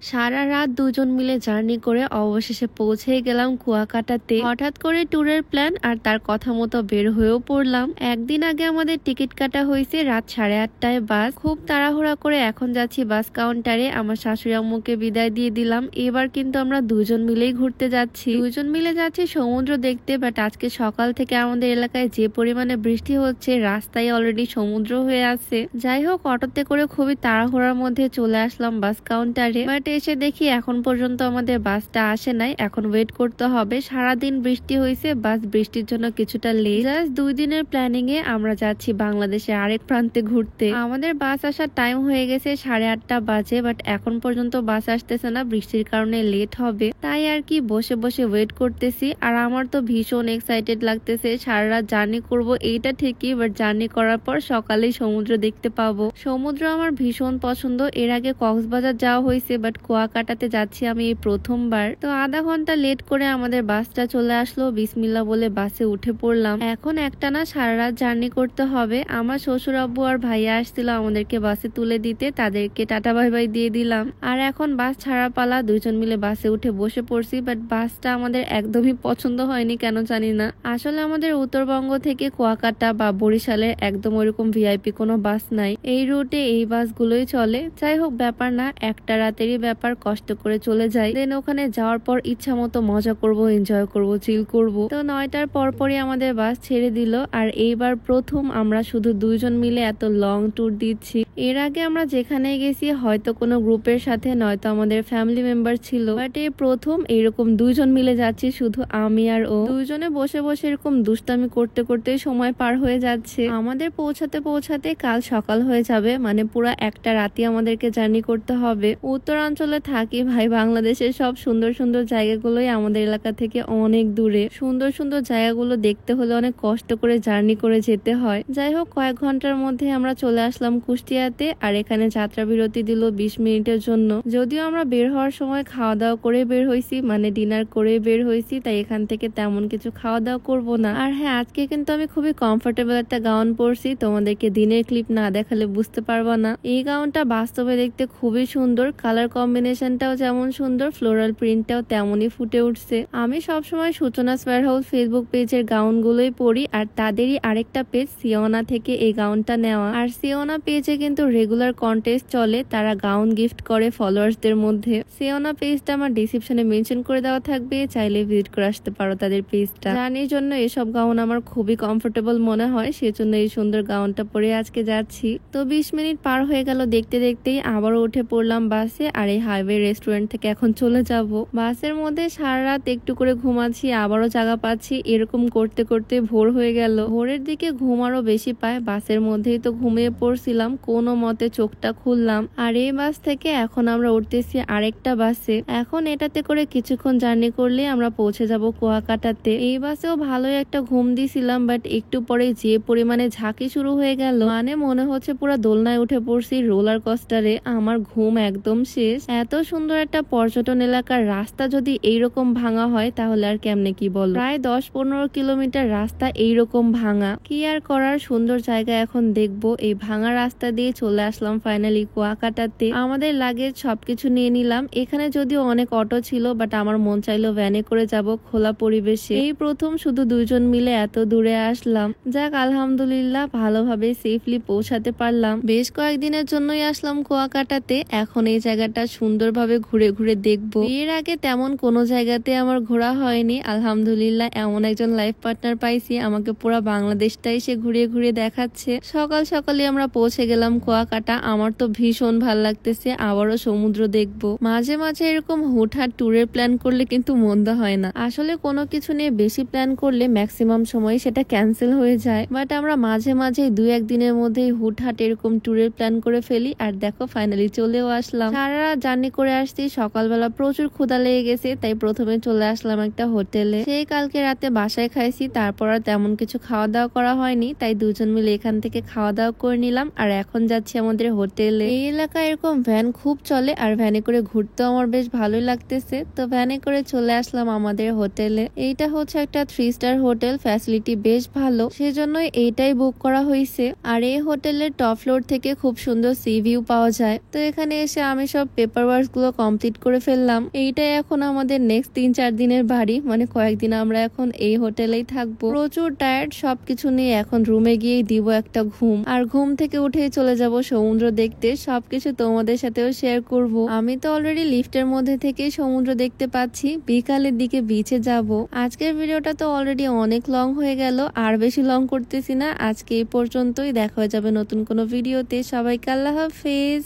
সারা রাত দুজন মিলে জার্নি করে অবশেষে পৌঁছেই গেলাম কুয়াকাটাতে। হঠাৎ করে ট্যুরের প্ল্যান আর তার কথা মতো বের হয়েও পড়লাম। একদিন আগে আমাদের টিকিট কাটা হয়েছে রাত 8:30টায় বাস। খুব তাড়াহুড়া করে এখন যাচ্ছি বাস কাউন্টারে। আমার শাশুড়ি আম্মুকে বিদায় দিয়ে দিলাম। এবার কিন্তু আমরা দুজন মিলেই ঘুরতে যাচ্ছি। দুজন মিলে যাচ্ছি সমুদ্র দেখতে। বাট আজকে সকাল থেকে আমাদের এলাকায় যে পরিমাণে বৃষ্টি হচ্ছে, রাস্তায় অলরেডি সমুদ্র হয়ে আছে। যাই হোক, অটোতে করে খুবই তাড়াহুড়ার মধ্যে চলে আসলাম বাস কাউন্টারে। বাট এসে দেখি এখন পর্যন্ত আমাদের বাসটা আসে নাই। এখন ওয়েট করতে হবে। সারাদিন বৃষ্টি হয়েছে, বাস বৃষ্টির জন্য কিছুটা লেট। জাস্ট 2 দিনের প্ল্যানিং এ আমরা যাচ্ছি বাংলাদেশের আরেক প্রান্তে ঘুরতে। আমাদের বাস আসার টাইম হয়ে গেছে 8:30 বাজে। বাট এখন পর্যন্ত বাস আসতেছে না, বৃষ্টির কারণে লেট হবে। তাই আর কি বসে বসে ওয়েট করতেছি। আর আমার তো ভীষণ এক্সাইটেড লাগতেছে। সারা রাত জার্নি করব এইটা ঠিকই, বাট জার্নি করার পর সকালেই সমুদ্র দেখতে পাবো। সমুদ্র আমার ভীষণ পছন্দ। এর আগে কক্সবাজার যাওয়া হয়েছে, বাট কুয়াকাটাতে যাচ্ছি আমি এই প্রথমবার। তো আধা ঘন্টা লেট করে আমাদের বাসটা চলে আসলো। বিসমিল্লাহ বলে বাসে উঠে পড়লাম। এখন একটানা সারা রাত জার্নি করতে হবে। আমার শ্বশুর আব্বু আর ভাইয়া আসছিল আমাদেরকে বাসে তুলে দিতে। তাদেরকে টাটা বাই বাই দিয়ে দিলাম। আর এখন বাস ছাড়া পালা। দুইজন মিলে বাসে উঠে বসে পড়ছি। বাট বাসটা আমাদের একদমই পছন্দ হয়নি, কেন জানি না। আসলে আমাদের উত্তরবঙ্গ থেকে কুয়াকাটা বা বরিশালের একদম ওইরকম ভিআইপি কোনো বাস নাই। এই রুটে এই বাসগুলোই চলে। যাই হোক, ব্যাপার না, একটা রাতেরই ব্যাপার, কষ্ট করে চলে যাই। দেন ওখানে যাওয়ার পর ইচ্ছা মতো মজা করব, এনজয় করব, চিল করব। তো 9টার পরপরই আমাদের বাস ছেড়ে দিল। আর এইবার প্রথম আমরা শুধু দুইজন মিলে এত লং ট্যুর দিচ্ছি। এর আগে আমরা যেখানে গেছি হয়তো কোনো গ্রুপের সাথে, নয়তো আমাদের ফ্যামিলি মেম্বার ছিল। বাট এই প্রথম এরকম দুইজন মিলে যাচ্ছি, শুধু আমি আর ও। দুইজনে বসে বসে এরকম দুষ্টামি করতে করতে সময় পার হয়ে যাচ্ছে। আমাদের পৌঁছাতে পৌঁছাতে কাল সকাল হয়ে যাবে। মানে পুরো একটা রাতি আমাদেরকে জার্নি করতে হবে। উত্তরাঞ্চলে থাকি ভাই, বাংলাদেশের সব সুন্দর সুন্দর জায়গাগুলোই আমাদের এলাকা থেকে অনেক দূরে। সুন্দর সুন্দর জায়গাগুলো দেখতে হলে অনেক কষ্ট করে জার্নি করে যেতে হয়। যাই হোক, কয়েক ঘন্টার মধ্যে আমরা চলে আসলাম কুষ্টিয়াতে। আর এখানে যাত্রা বিরতি দিল 20 মিনিটের জন্য। যদিও আমরা বের হওয়ার সময় খাওয়া দাওয়া করে বের হয়েছি, মানে ডিনার করে বের হয়েছি, তাই এখান থেকে তেমন কিছু খাওয়া দাওয়া করবো না। আর হ্যাঁ, আজকে কিন্তু আমি খুবই কমফোর্টেবল একটা গাউন পরছি। তোমাদেরকে দিনের ক্লিপ না দেখালে বুঝতে পারবা না। এই গাউনটা বাস্তবে দেখতে খুবই সুন্দর। কালার কম্বিনেশনটাও যেমন সুন্দর, ফ্লোরাল প্রিন্টটাও তেমনই ফুটে উঠছে। আমি সবসময় সূচনা স্কয়ার হাউস ফেসবুক পেজের গাউন গুলোই পরি। আর তাদেরই আরেকটা পেজ সিওনা থেকে এই গাউনটা নেওয়া। আর সিওনা পেজে কিন্তু রেগুলার কন্টেস্ট চলে, তারা গাউন গিফট করে ফলোয়ার্সদের মধ্যে। সিওনা পেজটা আমার ডিসক্রিপশনে মেনশন করে দেওয়া থাকবে, চাইলে ভিজিট করে আসতে পারো তাদের পেজটা। জার্নির জন্য এসব গাউন আমার খুবই কমফোর্টেবল মনে হয়, সেজন্য এই সুন্দর গাউনটা পরে আজকে যাচ্ছি। তো 20 মিনিট পার হয়ে গেল দেখতে দেখতেই। আবারও উঠে পড়লাম বাসে। আর এই হাইওয়ে রেস্টুরেন্ট থেকে এখন চলে যাব। বাসের মধ্যে সারা রাত একটু করে ঘুমাচ্ছি, আবারও জায়গা পাচ্ছি। এরকম করতে করতে ভোর হয়ে গেল। ভোরের দিকে ঘুম আরো বেশি পায়। বাসের মধ্যেই তো ঘুমিয়ে পড়ছিলাম, কোনো মতে চোখটা খুললাম। আর এই বাস থেকে এখন আমরা উঠতেছি আরেকটা বাসে। এখন এটাতে করে কিছুক্ষণ জার্নি করলে আমরা পৌঁছে যাব কুয়াকাটাতে। এই বাসেও ভালোই একটা ঘুম দিছিলাম, বাট একটু পরে যে পরিমাণে ঝাঁকি শুরু হয়ে গেল, মানে মনে হচ্ছে পুরো দোলনায় উঠে পড়ছি, রোলার কস্টারে। আমার ঘুম একদম শেষ। এত সুন্দর একটা পর্যটন এলাকার রাস্তা যদি এইরকম ভাঙা হয়, তাহলে আর কেমনে কি বল। প্রায় 10-15 কিলোমিটার রাস্তা এইরকম ভাঙা। কি আর করার, সুন্দর জায়গা এখন দেখবো। এই ভাঙা রাস্তা দিয়ে চলে আসলাম ফাইনালি কুয়াকাটাতে। আমাদের লাগেজ সবকিছু নিয়ে নিলাম। এখানে যদিও অনেক অটো ছিল, বাট আমার মন চাইলো ভ্যানে করে যাব খোলা পরিবেশে। এই প্রথম শুধু দুইজন মিলে এত দূরে আসলাম। যাক, আলহামদুলিল্লাহ ভালোভাবে সেফলি পৌঁছাতে পারলাম। বেশ কয়েকদিনের জন্যই আসলাম কুয়াকাটাতে। এখন এই জায়গাটা সুন্দরভাবে ঘুরে ঘুরে দেখবো। এর আগে তেমন কোনো জায়গাতে আমার ঘোরা হয়নি। আলহামদুলিল্লাহ এমন একজন লাইফ পার্টনার পাইছি, আমাকে পুরো বাংলাদেশটাই সে ঘুরিয়ে ঘুরিয়ে দেখাচ্ছে। সকাল সকালে আমরা পৌঁছে গেলাম কুয়াকাটা। আমার তো ভীষণ ভাল লাগতেছে, আবারও সমুদ্র দেখবো। মাঝে মাঝে এরকম হুটহাট ট্যুরের প্ল্যান করলে কিন্তু মন্দ হয় না। আসলে কোনো কিছু নিয়ে বেশি প্ল্যান করলে ম্যাক্সিমাম সময় সেটা ক্যান্সেল হয়ে যায়। বাট আমরা মাঝে মাঝে 2-1 দিনের মধ্যেই হুটহাট এরকম ট্যুরের প্ল্যান করে ফেলি। আর দেখো ফাইনালি চলেও আসলাম। সারা রাত জার্নি করে আসছি। সকালবেলা প্রচুর ক্ষুধা লেগে গেছে, তাই প্রথমে চলে আসলাম একটা হোটেলে। সেই কালকে রাতে বাসায় খাইছি, তারপর আর তেমন কিছু খাওয়া দাওয়া করা হয়নি। তাই দুজন মিলে এখান থেকে খাওয়া দাওয়া করে নিলাম। আর এখন যাচ্ছি আমাদের হোটেলে। এই এলাকায় এরকম ভ্যান খুব চলে, আর ভ্যানে করে ঘুরতেও আমার বেশ ভালোই লাগতেছে। তো ভ্যানে করে চলে আসলাম আমাদের হোটেলে। এইটা হচ্ছে একটা 3 স্টার হোটেল, ফ্যাসিলিটি বেশ ভালো, সেজন্যই এইটাই বুক করা হয়েছে। আর এই হোটেলের টপ ফ্লোর থেকে খুব সুন্দর সি ভিউ পাওয়া যায়। তো এখানে এসে আমি সব পেপার পেপার ওয়ার্ক গুলো কমপ্লিট করে ফেললাম। এইটাই এখন আমাদের নেক্সট 3-4 দিনের বাড়ি, মানে কয়েকদিন আমরা এখন এই হোটেলেই থাকবো। প্রচুর টায়ার্ড, সবকিছু নিয়ে এখন রুমে গিয়েই দিব একটা ঘুম, আর ঘুম থেকে উঠেই চলে যাব সমুদ্র দেখতে। সবকিছু তোমাদের সাথেও শেয়ার করব। আমি তো অলরেডি লিফটের মধ্যে থেকে সমুদ্র দেখতে পাচ্ছি, বিকালের দিকে বিচে যাব। আজকের ভিডিওটা তো অলরেডি অনেক লং হয়ে গেল, আর বেশি লং করতেছি না। আজকে এই পর্যন্তই, দেখা হয়ে যাবে নতুন কোনো ভিডিওতে। সবাইকে আল্লাহ হাফেজ।